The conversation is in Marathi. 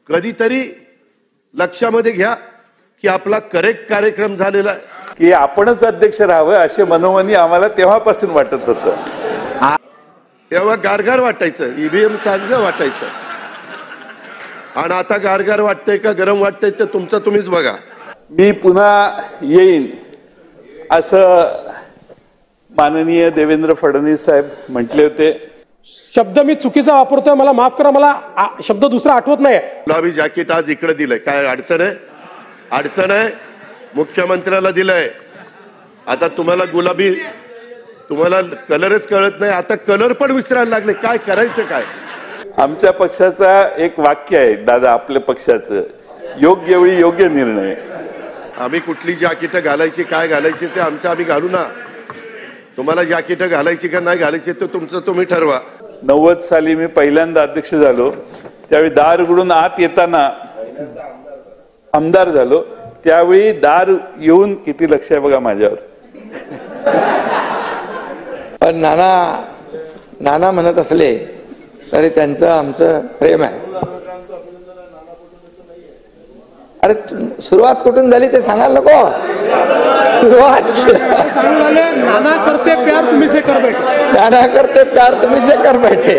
कधीतरी लक्षामध्ये घ्या की आपला करेक्ट कार्यक्रम झालेला आहे की आपणच अध्यक्ष राहावं असे मनोमनी आम्हाला तेव्हापासून वाटत होतं. तेव्हा गारगार वाटायचं, ईव्हीएम चांगलं वाटायचं, आणि आता गारगार वाटतंय का गरम वाटतंय ते तुमचं तुम्हीच बघा. मी पुन्हा येईन असं माननीय देवेंद्र फडणवीस साहेब म्हटले होते. शब्द मी चुकीचा वापरतोय, मला माफ करा, मला शब्द दुसरा आठवत नाही. गुलाबी जॅकेट आज इकडे दिलंय, काय अडचण आहे? अडचण आहे? मुख्यमंत्र्याला दिलंय. आता तुम्हाला गुलाबी, तुम्हाला कलरच कळत नाही, आता कलर पण विसरायला लागले. काय करायचं काय? आमच्या पक्षाचा एक वाक्य आहे दादा, आपल्या पक्षाचं, योग्य वेळी योग्य निर्णय. आम्ही कुठली जॅकेट घालायची, काय घालायची ते आमचं आम्ही घालू ना. तुम्हाला जॅकेट घालायची का नाही घालायची ते तुमचं तुम्ही ठरवा. 90 साली मी पहिल्यांदा अध्यक्ष झालो, त्यावेळी दार उघडून आत येताना आमदार झालो, त्यावेळी दार येऊन किती लक्ष आहे बघा माझ्यावर. पण नाना म्हणत असले तरी त्यांचं आमचं प्रेम आहे. अरे सुरुवात कुठून झाली ते सांगायला नको. सुरुवात नाना करते प्यार तुम्ही से कर बैठे, नाना करते प्यार तुम्ही से कर बैठे.